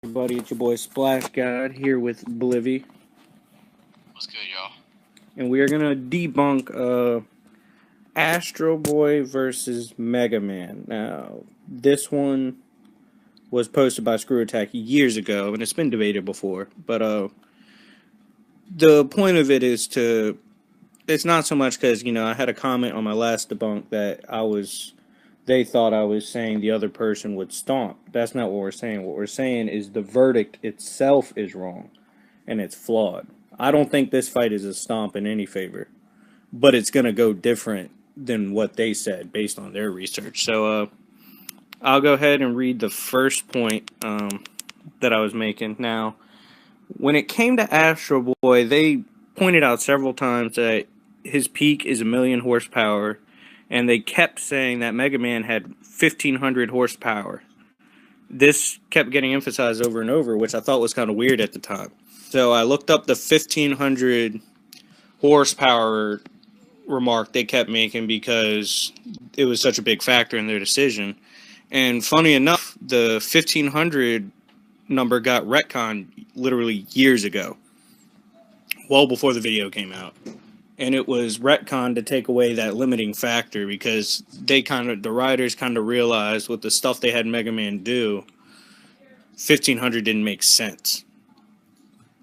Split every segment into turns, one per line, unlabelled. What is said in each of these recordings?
Everybody, it's your boy Splash God here with Blivy,
What's good, y'all?
and we are gonna debunk Astro Boy versus Mega Man. Now, this one was posted by Screw Attack years ago, and it's been debated before. But the point of it is to it's not so much because I had a comment on my last debunk that they thought I was saying the other person would stomp. That's not what we're saying. What we're saying is the verdict itself is wrong and it's flawed. I don't think this fight is a stomp in any favor, but it's going to go different than what they said based on their research. So I'll go ahead and read the first point that I was making. Now, when it came to Astro Boy, they pointed out several times that his peak is 1,000,000 horsepower, and they kept saying that Mega Man had 1,500 horsepower. This kept getting emphasized over and over, which I thought was kind of weird at the time. So I looked up the 1,500 horsepower remark they kept making because it was such a big factor in their decision. And funny enough, the 1,500 number got retconned literally years ago, well before the video came out. And it was retconned to take away that limiting factor because the writers kind of realized with the stuff they had Mega Man do, 1,500 didn't make sense.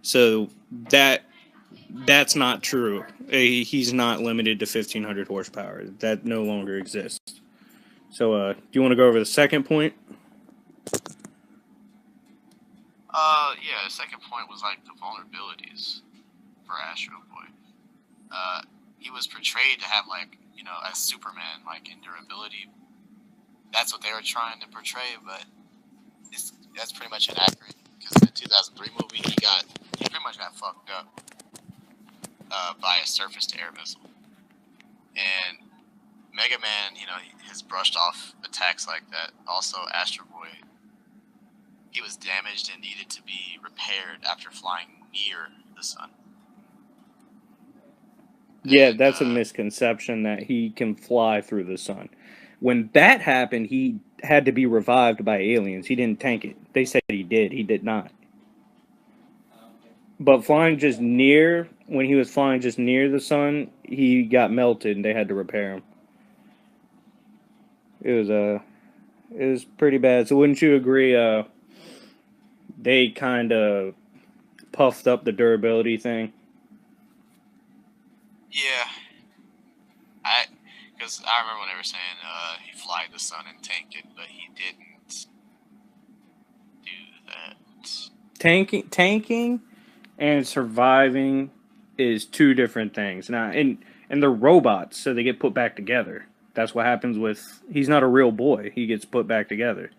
So that's not true. He's not limited to 1,500 horsepower. That no longer exists. So, do you want to go over the second point?
Yeah, the second point was like the vulnerabilities for Astro Boy. He was portrayed to have as Superman, like in durability. That's what they were trying to portray, but that's pretty much inaccurate. Because in the 2003 movie, he pretty much got fucked up by a surface-to-air missile, and Mega Man, his brushed off attacks like that. Also, Astro Boy, he was damaged and needed to be repaired after flying near the sun.
Yeah, that's a misconception that he can fly through the sun. When that happened, he had to be revived by aliens. He didn't tank it. They said he did. He did not. But when he was flying just near the sun, he got melted and they had to repair him. It was pretty bad. So wouldn't you agree? They kind of puffed up the durability thing.
Yeah, because I remember when they were saying he flied the sun and tanked it, but he didn't do that.
Tanking and surviving is two different things. Now, and they're robots, so they get put back together. That's what happens with. He's not a real boy. He gets put back together.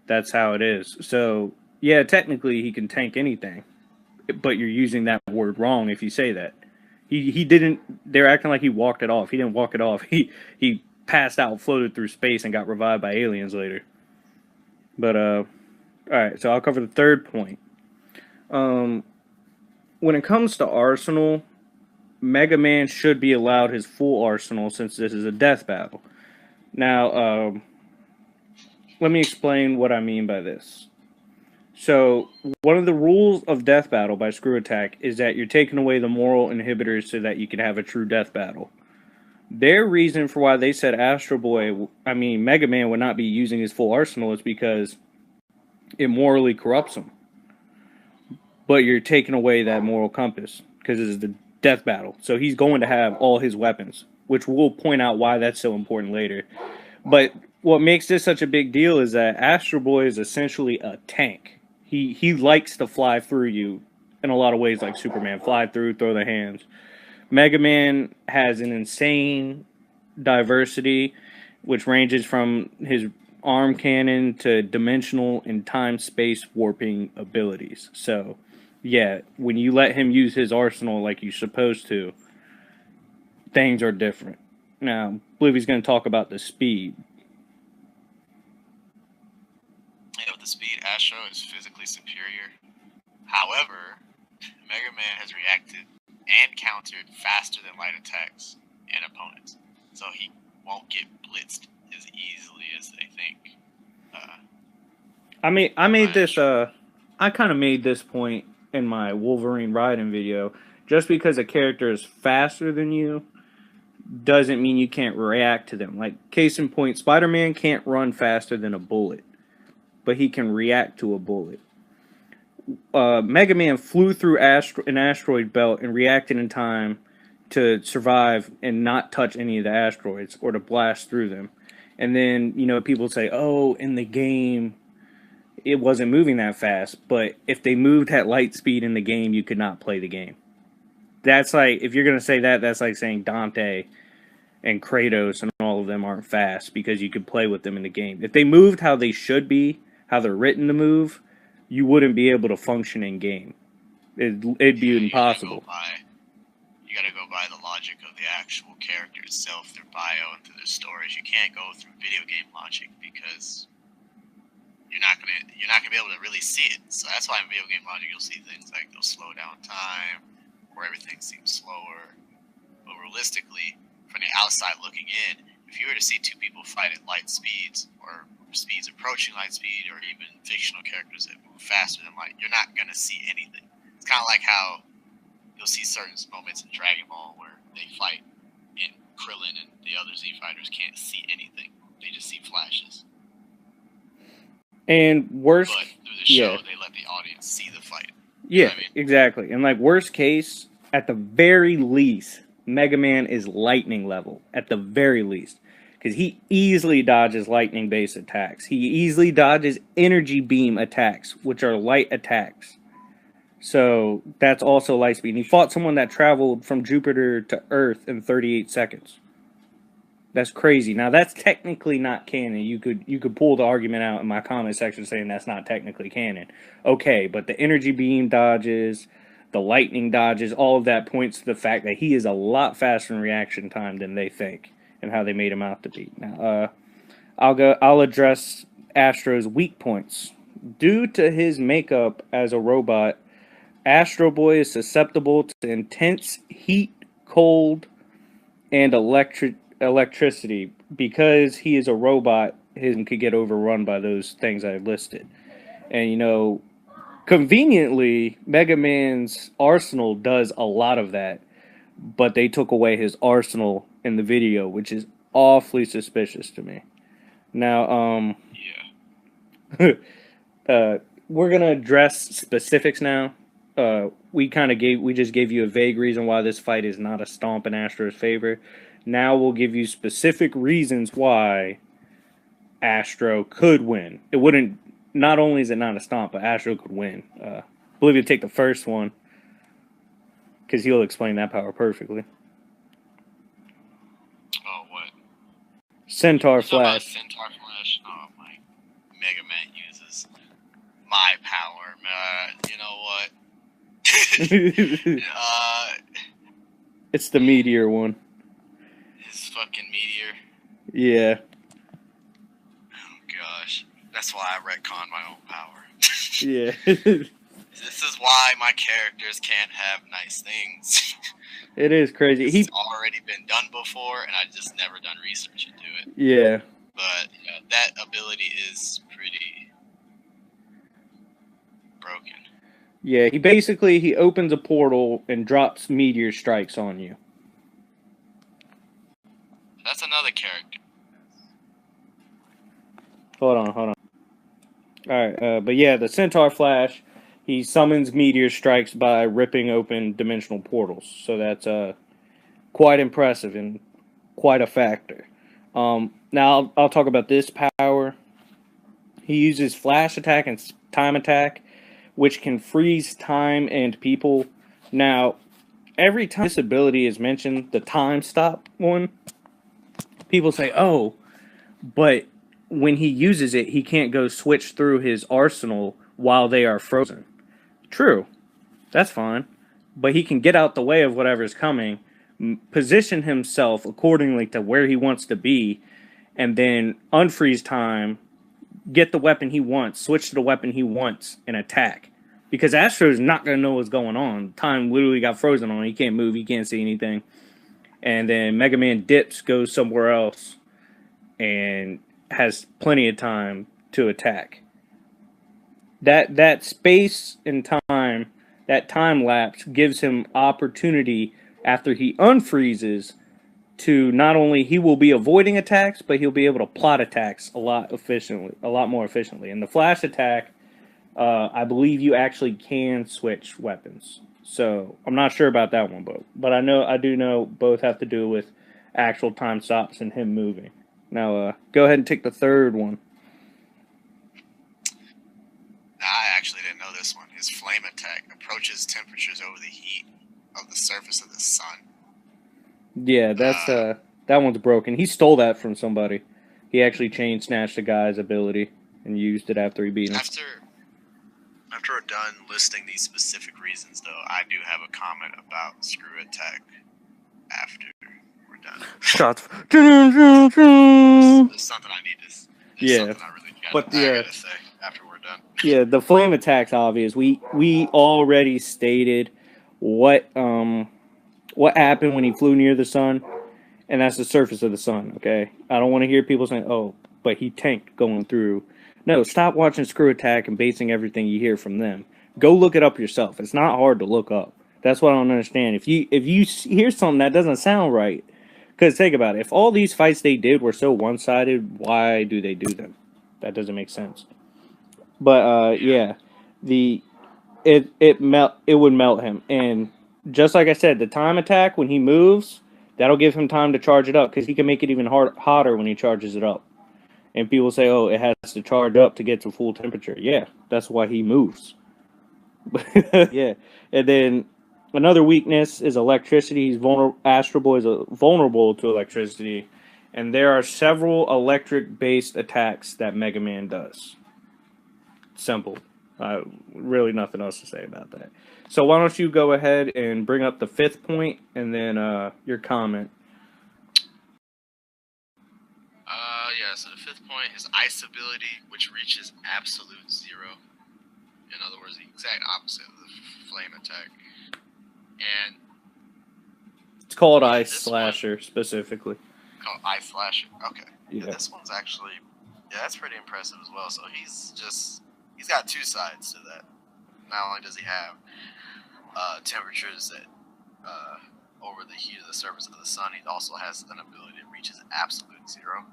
That's how it is. So yeah, technically he can tank anything, but you're using that word wrong if you say that. He didn't. They're acting like he walked it off. He didn't walk it off. He passed out, floated through space, and got revived by aliens later. But all right. So I'll cover the third point. When it comes to Arsenal, Mega Man should be allowed his full arsenal since this is a death battle. Now, let me explain what I mean by this. So, one of the rules of death battle by Screw Attack is that you're taking away the moral inhibitors so that you can have a true death battle. Their reason for why they said Mega Man would not be using his full arsenal is because it morally corrupts him. But you're taking away that moral compass because this is the death battle. So he's going to have all his weapons, which we'll point out why that's so important later. But what makes this such a big deal is that Astro Boy is essentially a tank. He likes to fly through you in a lot of ways, like Superman. Fly through, throw the hands. Mega Man has an insane diversity, which ranges from his arm cannon to dimensional and time-space warping abilities. So, yeah, when you let him use his arsenal like you're supposed to, things are different. Now, I believe he's going to talk about the speed.
Yeah, with the speed, Astro is physically superior. However, Mega Man has reacted and countered faster than light attacks and opponents, so he won't get blitzed as easily as they think.
I made this I kind of made this point in my Wolverine Raiden video. Just because a character is faster than you doesn't mean you can't react to them. Like, case in point, Spider-Man can't run faster than a bullet, but he can react to a bullet. Mega Man flew through an asteroid belt and reacted in time to survive and not touch any of the asteroids or to blast through them. And then, people say, oh, in the game, it wasn't moving that fast. But if they moved at light speed in the game, you could not play the game. That's like, if you're going to say that, that's like saying Dante and Kratos and all of them aren't fast because you could play with them in the game. If they moved how they should be, how they're written to move, you wouldn't be able to function in game. It'd be impossible.
You gotta go by the logic of the actual character itself, their bio, and through their stories. You can't go through video game logic because you're not gonna be able to really see it. So that's why in video game logic you'll see things like they'll slow down time, where everything seems slower. But realistically, from the outside looking in, if you were to see two people fight at light speeds or speeds approaching light speed, or even fictional characters that move faster than light, you're not gonna see anything. It's kind of like how you'll see certain moments in Dragon Ball where they fight and Krillin and the other Z fighters can't see anything. They just see flashes.
And
but through the show, they let the audience see the fight.
You know what I mean? Exactly. And like worst case, at the very least, Mega Man is lightning level. At the very least. Because he easily dodges lightning-based attacks. He easily dodges energy beam attacks, which are light attacks. So that's also light speed. And he fought someone that traveled from Jupiter to Earth in 38 seconds. That's crazy. Now that's technically not canon. You could pull the argument out in my comment section saying that's not technically canon. Okay, but the energy beam dodges, the lightning dodges, all of that points to the fact that he is a lot faster in reaction time than they think and how they made him out to be. Now, I'll address Astro's weak points. Due to his makeup as a robot, Astro Boy is susceptible to intense heat, cold, and electricity. Because he is a robot, his could get overrun by those things I listed. And, conveniently, Mega Man's arsenal does a lot of that, but they took away his arsenal in the video, which is awfully suspicious to me. Now, we're gonna address specifics now. We just gave you a vague reason why this fight is not a stomp in Astro's favor. Now we'll give you specific reasons why Astro could win. It wouldn't. Not only is it not a stomp, but Astro could win. I believe you'll take the first one because he'll explain that power perfectly.
Oh, what?
Centaur Flash.
Centaur Flash. Oh my! Mega Man uses my power. You know what?
It's the meteor one.
His fucking meteor.
Yeah.
Oh gosh, that's why I retcon my own power.
Yeah.
This is why my characters can't have nice things.
It is crazy.
It's already been done before, and I just never done research into it.
Yeah.
But that ability is pretty broken.
Yeah, he opens a portal and drops meteor strikes on you.
That's another character.
Hold on. Alright, but yeah, the Centaur Flash, he summons meteor strikes by ripping open dimensional portals. So that's quite impressive and quite a factor. Now, I'll talk about this power. He uses Flash Attack and Time Attack, which can freeze time and people. Now, every time this ability is mentioned, the time stop one, people say, oh, but when he uses it, he can't go switch through his arsenal while they are frozen. True. That's fine. But he can get out the way of whatever's coming, position himself accordingly to where he wants to be, and then unfreeze time, get the weapon he wants, switch to the weapon he wants, and attack. Because Astro's not going to know what's going on. Time literally got frozen on him. He can't move. He can't see anything. And then Mega Man dips, goes somewhere else, and has plenty of time to attack. that space and time, that time lapse gives him opportunity after he unfreezes to not only he will be avoiding attacks, but he'll be able to plot attacks a lot more efficiently. And the flash attack, I believe you actually can switch weapons. So I'm not sure about that one, but I do know both have to do with actual time stops and him moving. Now, go ahead and take the third one.
I actually didn't know this one. His flame attack approaches temperatures over the heat of the surface of the sun.
Yeah, that's that one's broken. He stole that from somebody. He actually chain snatched a guy's ability and used it after he beat him.
After we're done listing these specific reasons, though, I do have a comment about screw attack after we're done.
Shots.
There's something I need to. Something I really gotta say after we're done.
Yeah, the flame attack's obvious. We already stated what happened when he flew near the sun, and that's the surface of the sun. Okay, I don't want to hear people saying, "Oh, but he tanked going through." No, stop watching Screw Attack and basing everything you hear from them. Go look it up yourself. It's not hard to look up. That's what I don't understand. If you hear something that doesn't sound right, because think about it. If all these fights they did were so one-sided, why do they do them? That doesn't make sense. But yeah, it would melt him, and just like I said, the time attack when he moves, that'll give him time to charge it up because he can make it even hotter when he charges it up. And people say, "Oh, it has to charge up to get to full temperature." Yeah, that's why he moves. Yeah, and then another weakness is electricity. He's vulnerable. Astro Boy is vulnerable to electricity, and there are several electric-based attacks that Mega Man does. Simple. Really, nothing else to say about that. So why don't you go ahead and bring up the fifth point, and then your comment.
So the fifth point is ice ability, which reaches absolute zero. In other words, the exact opposite of the flame attack. And
it's called Ice Slasher specifically.
Called Ice Slasher. Okay.
Yeah.
This one's actually, that's pretty impressive as well. So he's got two sides to that. Not only does he have temperatures that over the heat of the surface of the sun, he also has an ability that reaches absolute zero.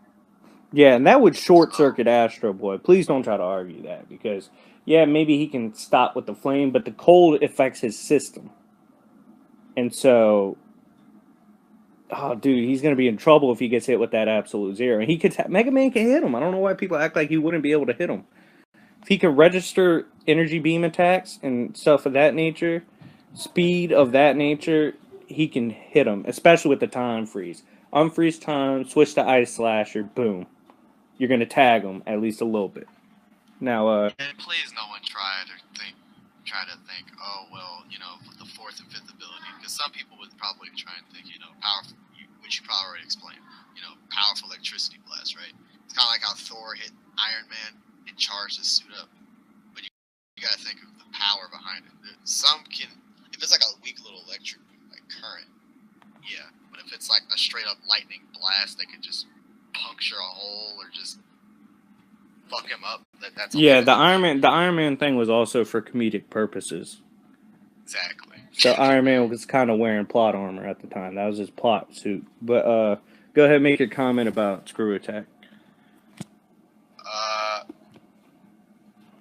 Yeah, and that would short circuit Astro Boy. Please don't try to argue that because, yeah, maybe he can stop with the flame, but the cold affects his system. And so, oh, dude, he's going to be in trouble if he gets hit with that absolute zero. And Mega Man can hit him. I don't know why people act like he wouldn't be able to hit him. If he can register energy beam attacks and stuff of that nature, speed of that nature, he can hit him, especially with the time freeze. Unfreeze time, switch to Ice Slasher, boom. You're going to tag him at least a little bit. Now,
and please no one try to think, oh, well, the fourth and fifth ability, because some people would probably try and think, powerful, which you probably already explained, powerful electricity blast, right? It's kind of like how Thor hit Iron Man and charged his suit up. But you got to think of the power behind it. Some can, if it's like a weak little electric current, yeah. But if it's like a straight up lightning blast that can just puncture a hole or just fuck him up, that's
the Iron Man thing was also for comedic purposes.
Exactly.
So Iron Man was kind of wearing plot armor at the time. That was his plot suit. But go ahead and make your comment about Screw Attack.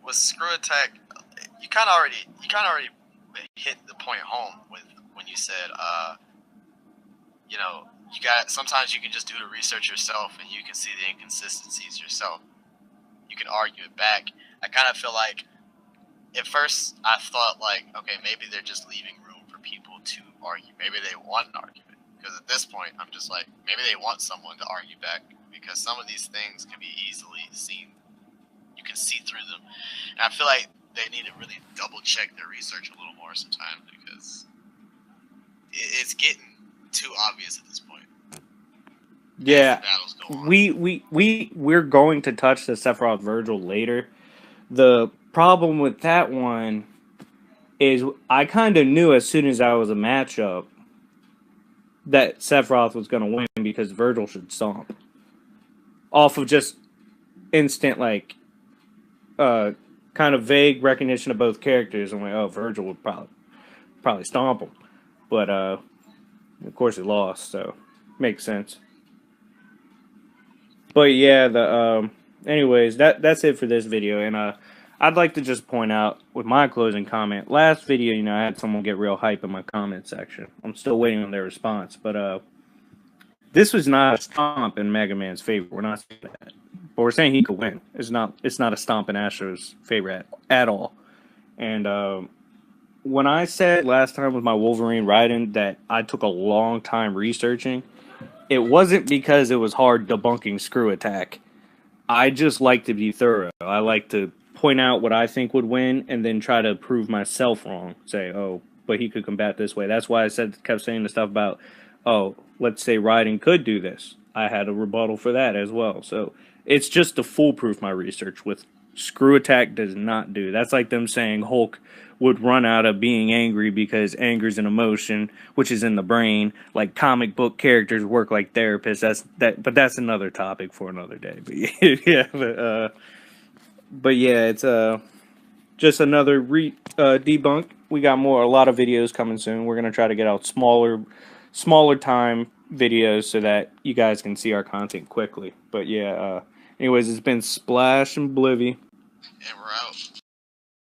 With Screw Attack, you kind of already hit the point home with when you said sometimes you can just do the research yourself and you can see the inconsistencies yourself. You can argue it back. I kind of feel like at first I thought okay, maybe they're just leaving room for people to argue. Maybe they want an argument. Because at this point, I'm just maybe they want someone to argue back. Because some of these things can be easily seen. You can see through them. And I feel like they need to really double check their research a little more sometimes. Because it's getting too obvious at this point.
Yeah, we're going to touch the Sephiroth Virgil later. The problem with that one is I kind of knew as soon as I was a matchup that Sephiroth was going to win because Virgil should stomp off of just instant kind kind of vague recognition of both characters. I'm like, oh, Virgil would probably stomp him, but of course he lost, so makes sense. But yeah, anyways, that's it for this video, and I'd like to just point out with my closing comment. Last video, I had someone get real hype in my comment section. I'm still waiting on their response, but this was not a stomp in Mega Man's favor. We're not saying that, but we're saying he could win. It's not a stomp in Astro's favor at all. And when I said last time with my Wolverine Raiden that I took a long time researching, it wasn't because it was hard debunking Screw Attack. I just like to be thorough. I like to point out what I think would win and then try to prove myself wrong. Say, oh, but he could combat this way. That's why I kept saying the stuff about, oh, let's say Raiden could do this. I had a rebuttal for that as well. So it's just to foolproof my research with Screw Attack does not do. That's like them saying Hulk would run out of being angry because anger is an emotion, which is in the brain. Like comic book characters work like therapists. But that's another topic for another day. But yeah, but yeah, it's just another debunk. We got a lot of videos coming soon. We're gonna try to get out smaller time videos so that you guys can see our content quickly. But yeah, anyways, it's been Splash and Blivy.
And we're out.